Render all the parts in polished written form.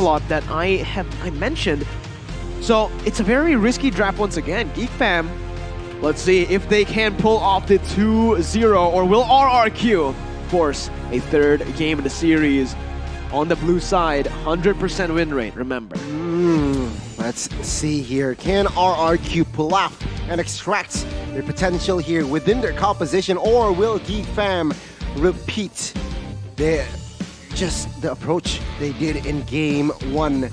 Lancelot that I mentioned. So it's a very risky draft once again. Geek Fam, let's see if they can pull off the 2-0, or will Rrq force a third game in the series. On the blue side, 100% win rate, remember. Let's see here. Can Rrq pull off and extract their potential here within their composition, or will Geek Fam repeat the approach they did in game 1?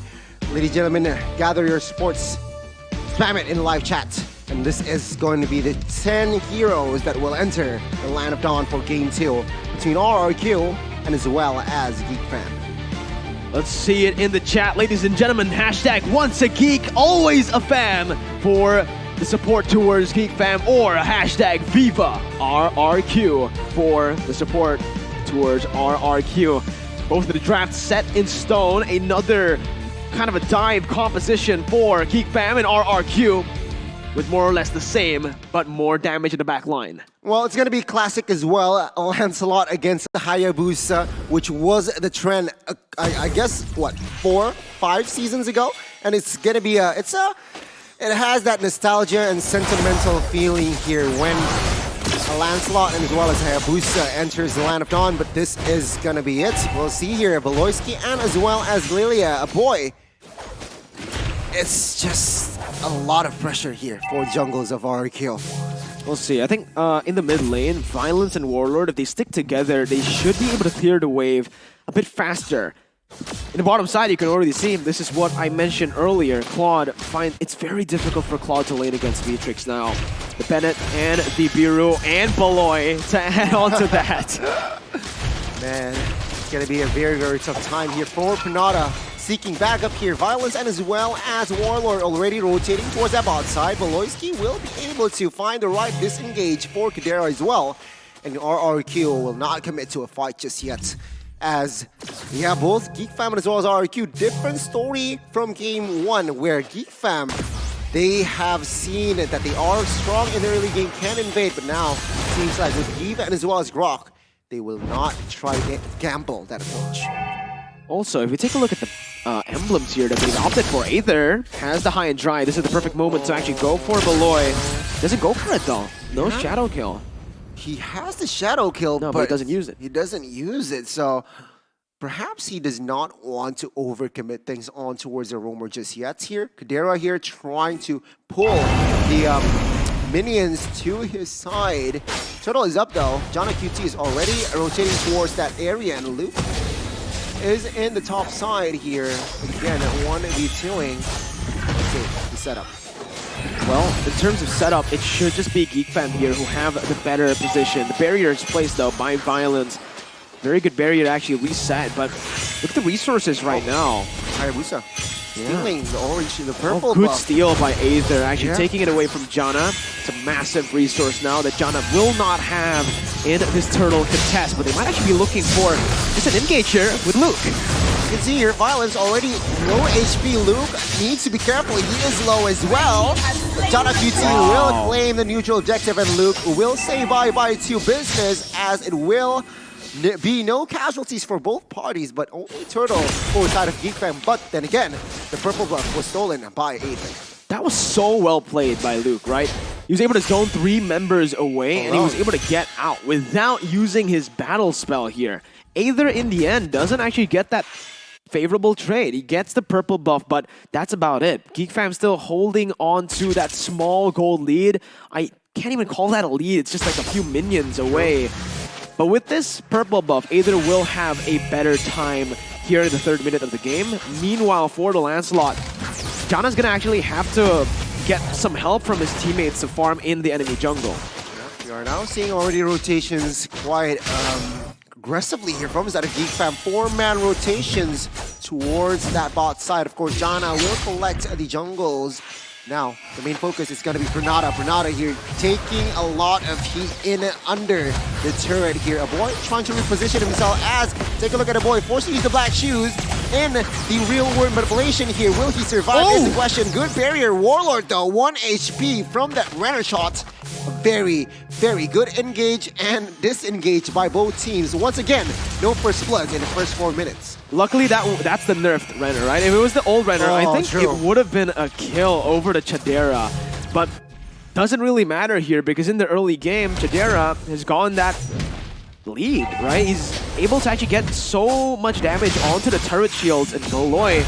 Ladies and gentlemen, gather your sports, spam it in live chat. And this is going to be the 10 heroes that will enter the Land of Dawn for game 2 between Rrq and as well as Geek Fam. Let's see it in the chat, ladies and gentlemen. Hashtag once a geek, always a fam for the support towards Geek Fam, or hashtag Viva Rrq for the support towards Rrq. Both of the drafts set in stone. Another kind of a dive composition for Geek Fam and Rrq, with more or less the same, but more damage in the back line. Well, it's going to be classic as well. Lancelot against Hayabusa, which was the trend, I guess, what, 4-5 seasons ago? And it's going to be it has that nostalgia and sentimental feeling here when Lancelot and as well as Hayabusa enters the Land of Dawn, but this is going to be it. We'll see here, Valoisky and as well as Lilia, a boy. It's just a lot of pressure here for jungles of Rrq. We'll see. I think in the mid lane, Violence and Warlord, if they stick together, they should be able to clear the wave a bit faster. In the bottom side, you can already see, this is what I mentioned earlier. Claude, it's very difficult for Claude to lane against Beatrix now. The Bennett and the Biru and Baloy to add on to that. Man, it's going to be a very, very tough time here for Pranada. Seeking back up here, Violence and as well as Warlord already rotating towards that bot side. Valoisky will be able to find the right disengage for Kadera as well. And Rrq will not commit to a fight just yet. As, yeah, both Geek Fam as well as Rrq, different story from game 1, where Geek Fam, they have seen that they are strong in the early game, can invade, but now it seems like with Eve and as well as Rrq, they will not try to gamble that approach. Also, if we take a look at the emblems here that they've opted for, Aether has the high and dry. This is the perfect moment to actually go for Baloy. Doesn't go for it though. No shadow kill. He has the shadow kill, but he doesn't use it. He doesn't use it, so perhaps he does not want to overcommit things on towards the roamer just yet here. Kadera here trying to pull the minions to his side. Turtle is up though. Jana QT is already rotating towards that area, and Luke is in the top side here. Again, 1v2ing. Okay, the setup. Well, in terms of setup, it should just be Geek Fam here who have the better position. The barrier is placed though by Violence. Very good barrier to actually reset, but look at the resources right now. Hayabusa stealing the orange and the purple good buff. Steal by Aether, actually taking it away from Jana. It's a massive resource now that Jana will not have in this turtle contest, but they might actually be looking for just an engage here with Luke. You can see here, Violence already low HP. Luke needs to be careful. He is low as well. Jana QT will claim the neutral objective, and Luke will say bye-bye to business, as it will be no casualties for both parties, but only Turtle for the side of Geek Fam. But then again, the purple buff was stolen by Aether. That was so well played by Luke, right? He was able to zone 3 members away, and he was able to get out without using his battle spell here. Aether, in the end, doesn't actually get that favorable trade. He gets the purple buff, but that's about it. Geek Fam still holding on to that small gold lead. I can't even call that a lead. It's just like a few minions away. But with this purple buff, Aether will have a better time here in the 3rd minute of the game. Meanwhile, for the Lancelot, Jana's gonna actually have to get some help from his teammates to farm in the enemy jungle. We are now seeing already rotations quite aggressively here from his side of Geek Fam. 4-man rotations towards that bot side. Of course, Jana will collect the jungles. Now, the main focus is going to be Pranada. Pranada here taking a lot of heat in under the turret here. A boy trying to reposition himself as, take a look at a boy, forced to use the black shoes in the real world manipulation here. Will he survive is the question. Good barrier. Warlord though, 1 HP from that runner shot. Very, very good engage and disengage by both teams. Once again, no first blood in the first 4 minutes. Luckily, that's the nerfed Renner, right? If it was the old Renner, I think true. it would have been a kill over to Chadera. But doesn't really matter here because in the early game, Chadera has gotten that lead, right? He's able to actually get so much damage onto the turret shields, and Beloy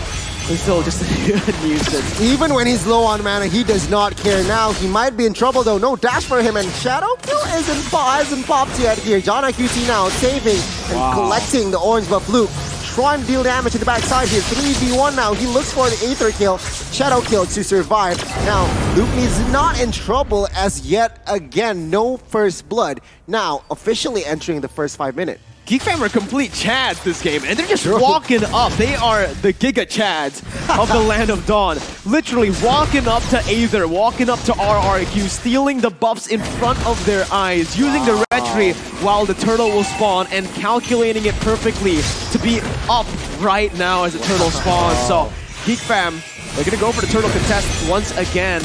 is still just a nuisance. Even when he's low on mana, he does not care now. He might be in trouble though. No dash for him, and Shadow Kill hasn't popped yet here. John IQT now saving and collecting the orange buff. Luke trying to deal damage in the backside here. 3v1 now. He looks for the Aether kill, Shadow Kill to survive. Now, Luke is not in trouble as yet again. No first blood. Now, officially entering the first 5 minutes. Geek Fam are complete Chads this game, and they're just walking up. They are the Giga Chads of the Land of Dawn. Literally walking up to Aether, walking up to Rrq, stealing the buffs in front of their eyes, using the red tree while the turtle will spawn, and calculating it perfectly to be up right now as the turtle spawns. So Geek Fam, they're gonna go for the turtle contest once again.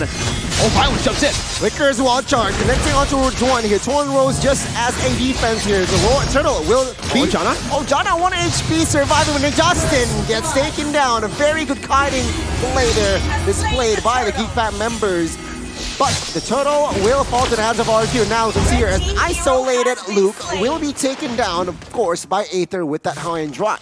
Oh, Violence jumps in. Flickers wall charge, connecting onto Torn here. Torn Rose just as a defense here. The lower turtle will be... Janna? Oh, Janna, 1 HP surviving when Justin gets taken down. A very good kiting play there displayed by the Geek Fam members. But the turtle will fall to the hands of RQ. Now you can see here as isolated Luke will be taken down, of course, by Aether with that high and dry.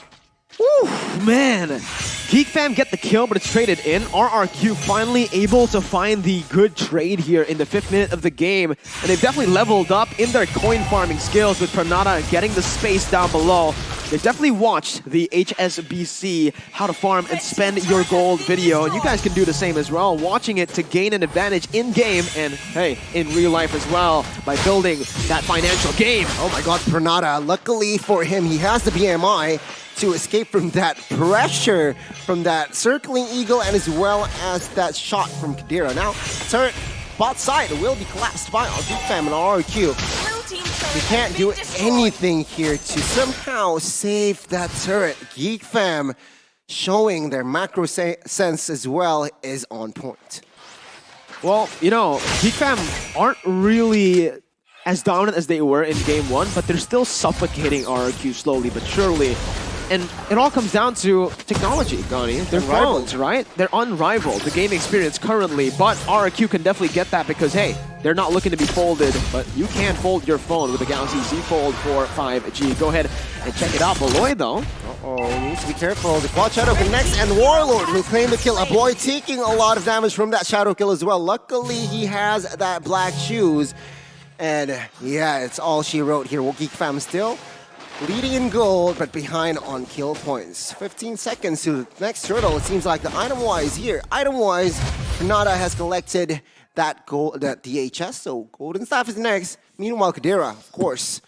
Woo, man. Geek Fam get the kill, but it's traded in. Rrq finally able to find the good trade here in the 5th minute of the game. And they've definitely leveled up in their coin farming skills with Pranata getting the space down below. They've definitely watched the HSBC How to Farm and Spend Your Gold video. And you guys can do the same as well, watching it to gain an advantage in-game and, hey, in real life as well by building that financial game. Oh my god, Pranata. Luckily for him, he has the BMI to escape from that pressure from that circling eagle and as well as that shot from Kadira. Now, turret bot side will be collapsed by Geek Fam and Rrq. He can't do anything here to somehow save that turret. Geek Fam showing their macro sense as well is on point. Well, you know, Geek Fam aren't really as dominant as they were in game 1, but they're still suffocating Rrq slowly but surely. And it all comes down to technology, Gani. They're phones, right? They're unrivaled, the game experience currently, but Rrq can definitely get that because, hey, they're not looking to be folded, but you can fold your phone with the Galaxy Z Fold 4 5G. Go ahead and check it out. Beloy, though. Needs to be careful. The Quad Shadow connects, and Warlord will claim the kill. Beloy taking a lot of damage from that Shadow kill as well. Luckily, he has that black shoes. And yeah, it's all she wrote here. Geek Fam still leading in gold, but behind on kill points. 15 seconds to the next turtle. It seems like the item-wise here. Item-wise, Pranata has collected that gold, that DHS, so Golden Staff is next. Meanwhile, Kadira, of course,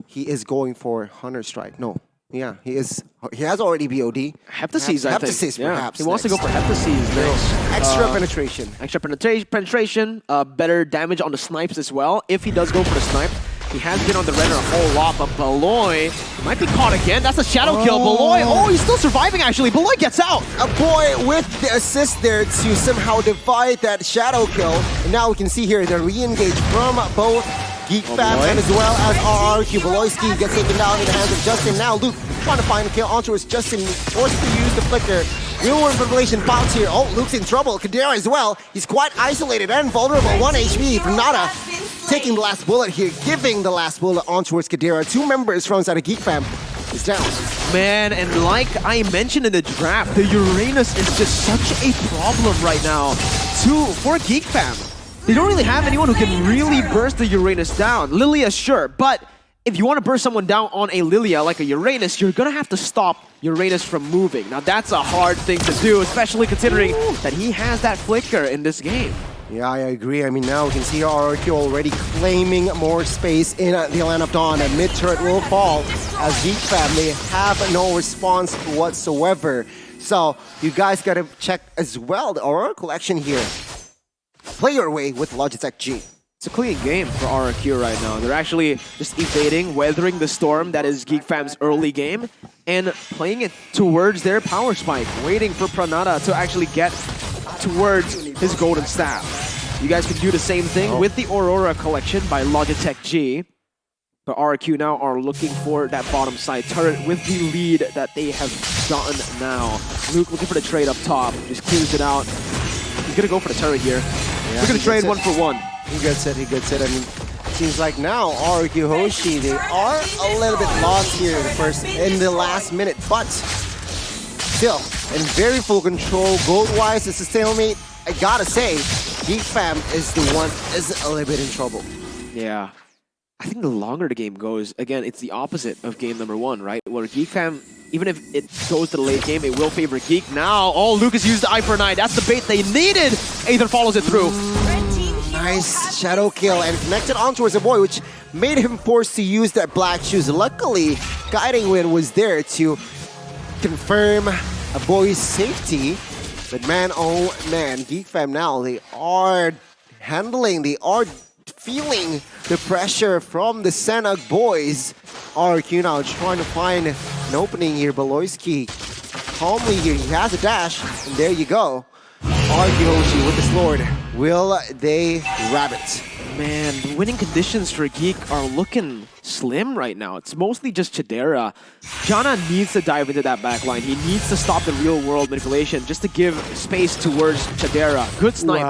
he is going for Hunter Strike. No, yeah, he is. He has already BOD. Heptasis, I think. Heptasis, perhaps. He wants to go for Heptasis next. Extra penetration. Extra penetration, better damage on the snipes as well. If he does go for the snipe, he has been on the Renner a whole lot, but Beloy might be caught again. That's a shadow kill. Beloy, he's still surviving actually. Beloy gets out. A boy with the assist there to somehow divide that shadow kill. And now we can see here the re-engage from both Geek Fam and as well as Rrq. Beloyski gets taken down in the hands of Justin. Now Luke trying to find a kill onto Justin, forced to use the flicker. Real world revelation bounce here. Oh, Luke's in trouble. Kadira as well. He's quite isolated and vulnerable. 1 HP from Nada. Taking the last bullet here, giving the last bullet on towards Kadira. 2 members from inside of Geek Fam is down. Man, and like I mentioned in the draft, the Uranus is just such a problem right now for Geek Fam. They don't really have anyone who can really burst the Uranus down. Lilia, sure, but if you want to burst someone down on a Lilia like a Uranus, you're going to have to stop Uranus from moving. Now that's a hard thing to do, especially considering that he has that flicker in this game. Yeah, I agree. I mean, now we can see Rrq already claiming more space in the Land of Dawn. A mid-turret will fall as Geek Family have no response whatsoever. So you guys got to check as well the Aurora collection here. Play your way with Logitech G. It's a clean game for Rrq right now. They're actually just evading, weathering the storm that is Geek Fam's early game, and playing it towards their power spike, waiting for Pranata to actually get towards his golden staff. You guys can do the same thing with the Aurora collection by Logitech G. But Rrq now are looking for that bottom side turret with the lead that they have gotten now. Luke looking for the trade up top, just clears it out. He's gonna go for the turret here. Yeah, We're gonna trade 1-for-1. He gets it, he gets it. I mean, seems like now Rrq Hoshi, they are a little bit lost here in the last minute, but still in very full control. Gold-wise, it's a stalemate. I gotta say, Geek Fam is the one is a little bit in trouble. Yeah. I think the longer the game goes, again, it's the opposite of game number 1, right? Where Geek Fam, even if it goes to the late game, it will favor Geek. Now, Lucas used the Eye for an Eye. That's the bait they needed. Aether follows it through. Nice shadow kill and connected on towards the boy, which made him forced to use that black shoes. Luckily, Guiding Wind was there to confirm a boy's safety. But man, oh man, Geek Fam now, they are feeling the pressure from the Sena boys. Rrq now trying to find an opening here. Beloyski calmly here. He has a dash, and there you go. Rrq Hoshi with the sword. Will they grab it? Man, the winning conditions for Geek are looking slim right now. It's mostly just Chidera. Janna needs to dive into that backline. He needs to stop the real-world manipulation just to give space towards Chidera. Good snipe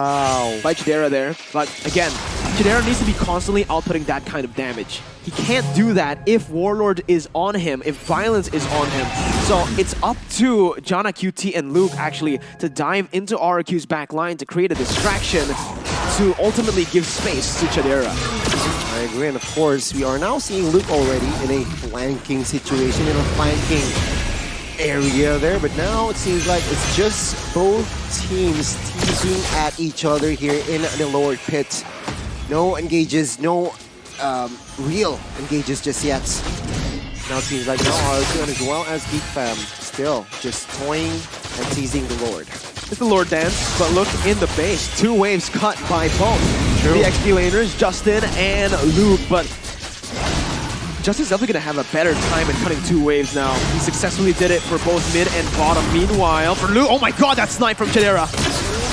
by Chidera there. But again, Chidera needs to be constantly outputting that kind of damage. He can't do that if Warlord is on him, if Violence is on him. So it's up to Janna, QT, and Luke actually to dive into Rrq's backline to create a distraction to ultimately give space to Chidera. I agree, and of course, we are now seeing Luke already in a flanking situation, in a flanking area there, but now it seems like it's just both teams teasing at each other here in the lower pit. No engages, no real engages just yet. Now it seems like now Rrq as well as Geek Fam still just toying and teasing the Lord. It's the Lord dance, but look in the base. 2 waves cut by both. True. The XP laners, Justin and Luke, but Justin's definitely going to have a better time in cutting 2 waves now. He successfully did it for both mid and bottom. Meanwhile, for Luke, oh my god, that snipe from Chidera.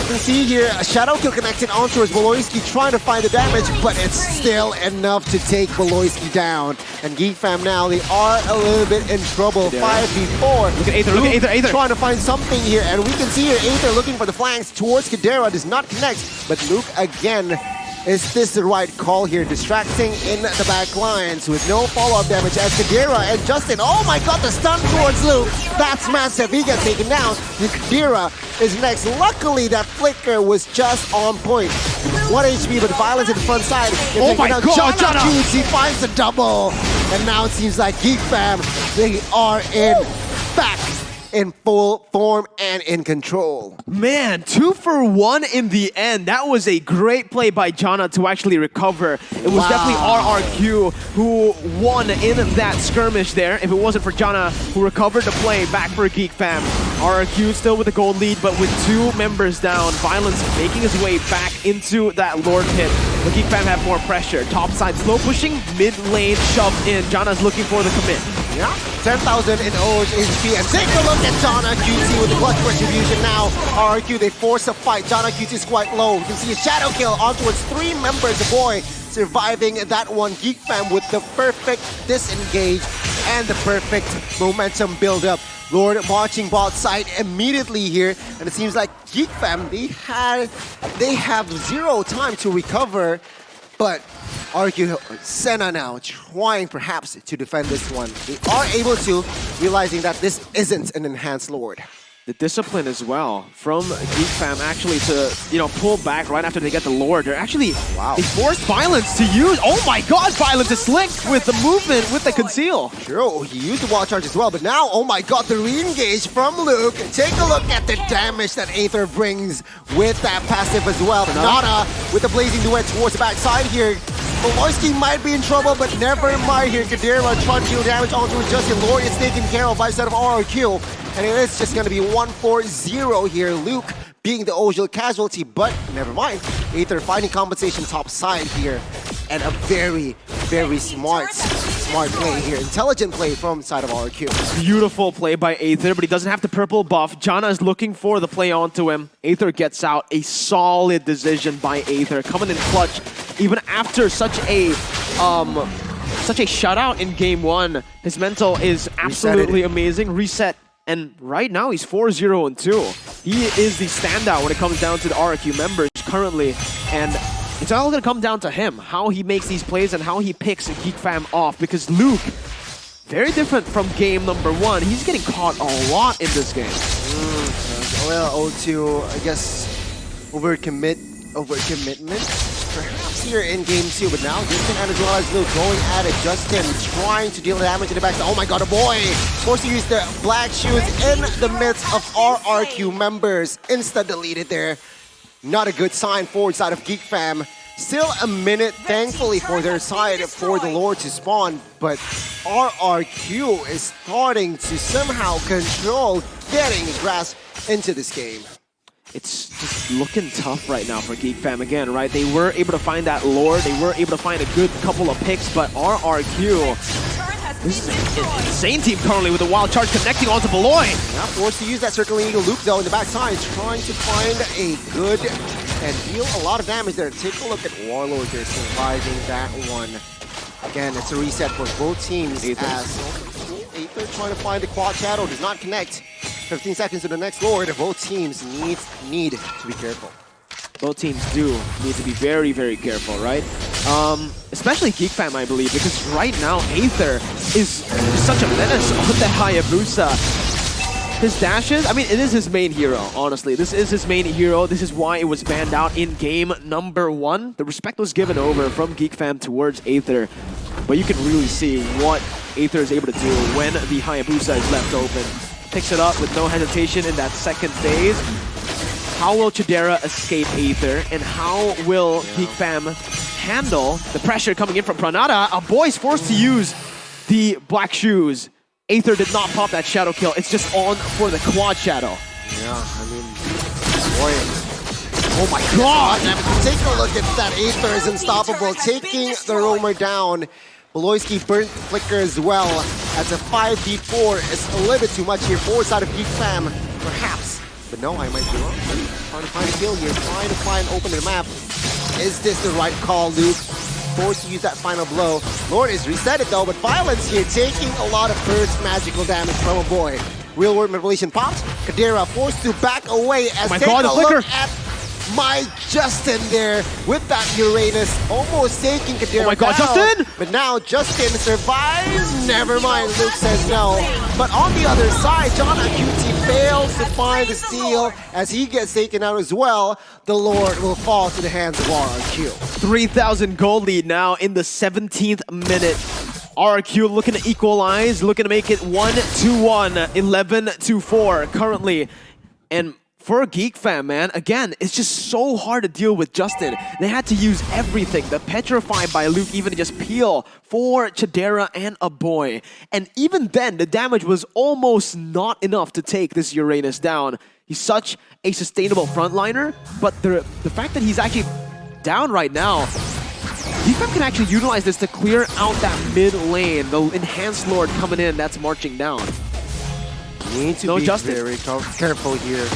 You can see here a shadow kill connected on towards Beloyski trying to find the damage, but it's still enough to take Beloyski down. And Geek Fam now, they are a little bit in trouble. 5v4. Look at Aether, look at Aether. Trying to find something here, and we can see here Aether looking for the flanks towards Kadera, does not connect, but Luke again. Is this the right call here? Distracting in the back lines with no follow-up damage as Kadera and Justin. Oh my god, the stun towards Luke. That's massive. He gets taken down. Kadera is next. Luckily, that flicker was just on point. 1 HP, but Violence in the front side. Oh my god, Janna! He finds the double. And now it seems like Geek Fam, they are back in full form and in control. Man, 2-for-1 in the end. That was a great play by Janna to actually recover. It was definitely Rrq who won in that skirmish there. If it wasn't for Janna who recovered the play back for Geek Fam. Rrq still with the gold lead, but with 2 members down. Violence making his way back into that Lord pit. The Geek Fam have more pressure. Top side slow pushing, mid lane shoved in. Janna's looking for the commit. Yeah, 10,000 in OH HP, and take a look at Janna QT with the clutch retribution now. Rrq, they force a fight. Janna QT is quite low. You can see a shadow kill on towards 3 members. The boy surviving that one. Geek Fam with the perfect disengage and the perfect momentum build up. Lord watching bot side immediately here, and it seems like Geek Fam, they have 0 time to recover, but Rrq Sena now trying perhaps to defend this one. They are able to, realizing that this isn't an enhanced Lord. The discipline as well from Geek Fam actually to, pull back right after they get the Lord. They're actually, they forced Violence to use, oh my god, Violence is slick with the movement, with the conceal. Sure, he used the wall charge as well, but now, oh my god, the re-engage from Luke. Take a look at the damage that Aether brings with that passive as well. Nana with the blazing duet towards the backside here. Beloyski might be in trouble, but never mind here. Kadera trying to deal damage onto Justin. Lord is taken care of by set of Rrq. And it is just going to be 1-4-0 here. Luke being the OGL casualty, but never mind. Aether finding compensation top side here. And a very, very smart smart play here. Intelligent play from the side of Rrq. Beautiful play by Aether, but he doesn't have the purple buff. Janna is looking for the play onto him. Aether gets out. A solid decision by Aether, coming in clutch, even after such a shutout in game one. His mental is absolutely amazing. Reset. And right now, he's 4-0-2. He is the standout when it comes down to the Rrq members currently. And it's all going to come down to him, how he makes these plays and how he picks Geek Fam off. Because Luke, very different from game number one. He's getting caught a lot in this game. Well, O2, I guess, overcommitment. Perhaps here in game two, but now Justin and as well as Luke going at it. Justin trying to deal damage in the back. Oh my god, a boy! Forced to use the black shoes in the midst of Rrq members. Insta deleted there. Not a good sign forward side of Geek Fam. Still a minute, thankfully, for their side for the Lord to spawn, but Rrq is starting to somehow control getting a grasp into this game. It's just looking tough right now for Geek Fam again, right? They were able to find that lore, they were able to find a good couple of picks, but Rrq, this is an insane team currently with a wild charge connecting onto Beloy. Yeah, forced to use that circling eagle loop though in the backside, trying to find a good and deal a lot of damage there. Take a look at Warlord there surviving that one. Again, it's a reset for both teams as Aether trying to find the quad shadow, does not connect. 15 seconds to the next Lord. Both teams need to be careful. Both teams do need to be very, very careful, right? Especially Geek Fam, I believe, because right now Aether is such a menace on the Hayabusa. His dashes, I mean, it is his main hero, honestly. This is his main hero. This is why it was banned out in game number one. The respect was given over from Geek Fam towards Aether. But you can really see what Aether is able to do when the Hayabusa is left open. Picks it up with no hesitation in that second phase. How will Chidera escape Aether, and how will Geek Fam handle the pressure coming in from Pranada? A boy's forced to use the black shoes. Aether did not pop that shadow kill. It's just on for the quad shadow. Yeah, I mean, boy. Oh my god! Take a look at that. Aether is unstoppable, taking the roamer down. Beloyski burnt flicker as well. As a 5v4 is a little bit too much here. Forward side of Geek Fam, perhaps. But no, I might be wrong. Trying to find a kill here, trying to find open the map. Is this the right call, Luke? Forced to use that final blow. Lord is resetted though, but Violence here taking a lot of burst magical damage from a boy. Real world manipulation pops. Kadira forced to back away as take a look at my Justin there with that Uranus almost taking Kadira Oh my god, down. Justin! But now Justin survives. Never mind, Luke says no. But on the other side, John QT fails to find the steal as he gets taken out as well. The Lord will fall to the hands of Rrq. 3,000 gold lead now in the 17th minute. Rrq looking to equalize, looking to make it 1-1, 11-4 currently. And for Geek Fam, man, again, it's just so hard to deal with Justin. They had to use everything. The Petrify by Luke even to just peel for Chidera and a boy. And even then, the damage was almost not enough to take this Uranus down. He's such a sustainable frontliner, but the fact that he's actually down right now, Geek Fam can actually utilize this to clear out that mid lane. The Enhanced Lord coming in, that's marching down. Need to be Justin. very careful here.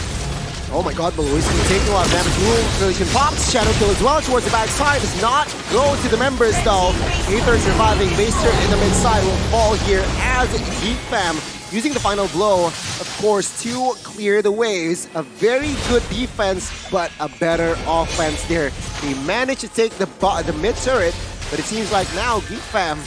Oh my god, Beloyski taking a lot of damage. Relation pops, shadow kill as well towards the backside. Does not go to the members though. Aether surviving, Baster in the mid side will fall here as Geek Fam using the final blow, of course, to clear the waves. A very good defense, but a better offense there. They managed to take the mid turret, but it seems like now Geek Fam,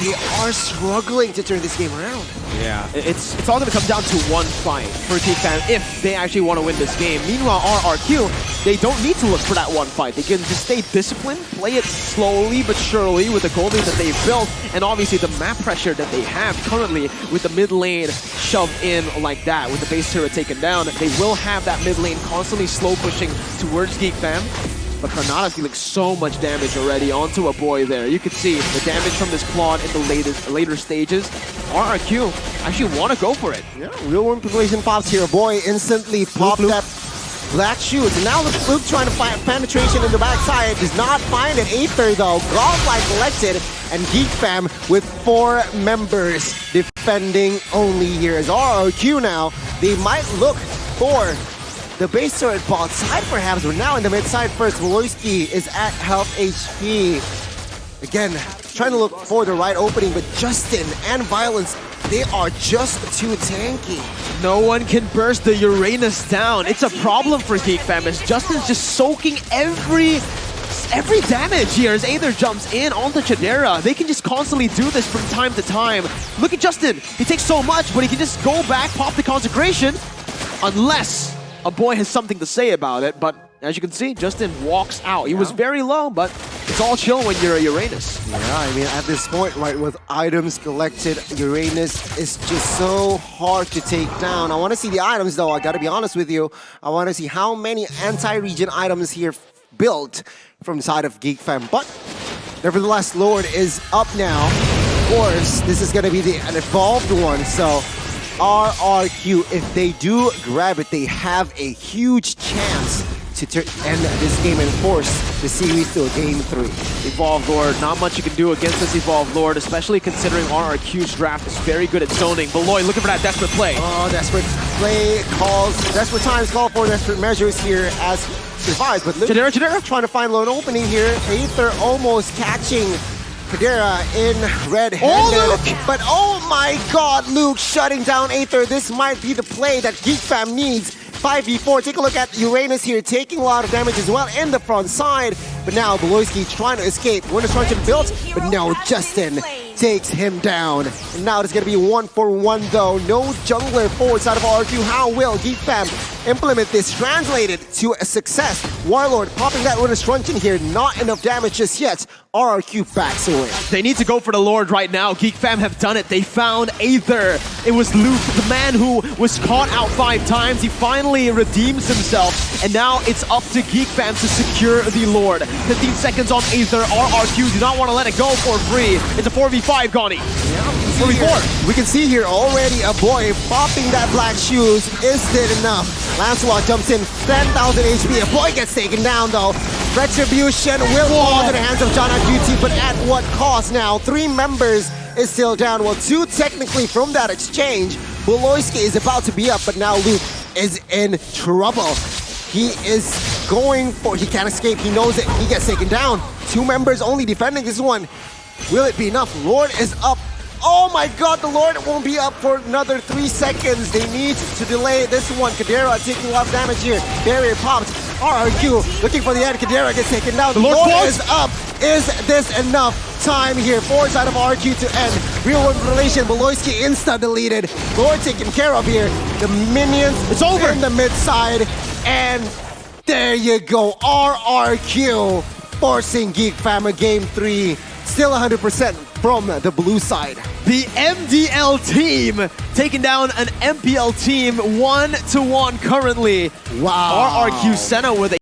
they are struggling to turn this game around. Yeah, it's all going to come down to one fight for Geek Fam if they actually want to win this game. Meanwhile, Rrq, they don't need to look for that one fight. They can just stay disciplined, play it slowly but surely with the gold lead that they've built, and obviously the map pressure that they have currently with the mid lane shoved in like that, with the base turret taken down. They will have that mid lane constantly slow pushing towards Geek Fam. But Pranada's dealing so much damage already onto a boy there. You can see the damage from this Claude in the later stages. Rrq actually want to go for it. Yeah, real world manipulation pops here. A boy instantly popped that black shoes. And now Luke trying to find penetration in the backside. Does not find it. Aether though, godlike collected. and Geek Fam with 4 members defending only here. As RRQ now, they might look for the base turret bot side perhaps, but now in the mid side first. Woloski is at half HP. Again, trying to look for the right opening, but Justin and Violence, they are just too tanky. No one can burst the Uranus down. It's a problem for Geek Fam as Justin's just soaking every damage here as Aether jumps in onto Chidera. They can just constantly do this from time to time. Look at Justin. He takes so much, but he can just go back, pop the consecration, unless a boy has something to say about it. But as you can see, Justin walks out. He was very low, but it's all chill when you're a Uranus. Yeah, I mean, at this point, right, with items collected, Uranus is just so hard to take down. I want to see the items, though. I got to be honest with you. I want to see how many anti-regen items here built from the side of Geek Fam. But nevertheless, Lord is up now. Of course, this is going to be an evolved one. So RRQ, if they do grab it, they have a huge chance to end this game and force the series to a game 3. Evolved Lord, not much you can do against this Evolved Lord, especially considering RRQ's draft is very good at zoning. Beloy looking for that desperate play. Oh, desperate play calls, desperate times call for desperate measures here as survives. But Luke Chidera trying to find lone opening here. Aether almost catching Chidera in red-handed. But oh my god, Luke shutting down Aether. This might be the play that Geek Fam needs. 5v4, take a look at Uranus here, taking a lot of damage as well in the front side. But now Beloyski trying to escape. Winter Destruction built, but no, Justin takes him down. And now it's going to be 1-for-1 though. No jungler forward side of RQ. How will Geek Fam implement this? Translated to a success. Warlord popping that Winter Destruction here. Not enough damage just yet. RRQ backs away. They need to go for the Lord right now. Geek Fam have done it. They found Aether. It was Luke, the man who was caught out 5 times. He finally redeems himself. And now it's up to Geek Fam to secure the Lord. 15 seconds on Aether. RRQ do not want to let it go for free. It's a 4v5, Gani. Yeah, 4v4. We can see here already a boy popping that black shoes. Is it enough? Lancelot jumps in, 10,000 HP. A boy gets taken down though. Retribution will fall into the hands of John QT, but at what cost now? 3 members is still down. Well, 2 technically from that exchange. Beloyski is about to be up, but now Luke is in trouble. He is going for, he can't escape, he knows it, he gets taken down. 2 members only defending this one. Will it be enough? Lord is up. Oh my god, the Lord won't be up for another 3 seconds. They need to delay this one. Kadera taking a lot of damage here. Barrier pops. RRQ looking for the end. Kadera gets taken down. The Lord is up. Is this enough time here? Forward side of RRQ to end. Real world relation. Beloyski insta-deleted. Lord taken care of here. The minions it's over in the mid side. And there you go. RRQ forcing Geek Fam a game 3. Still 100% from the blue side. The MDL team taking down an MPL team 1-1 currently. Wow. Rrq Sena with a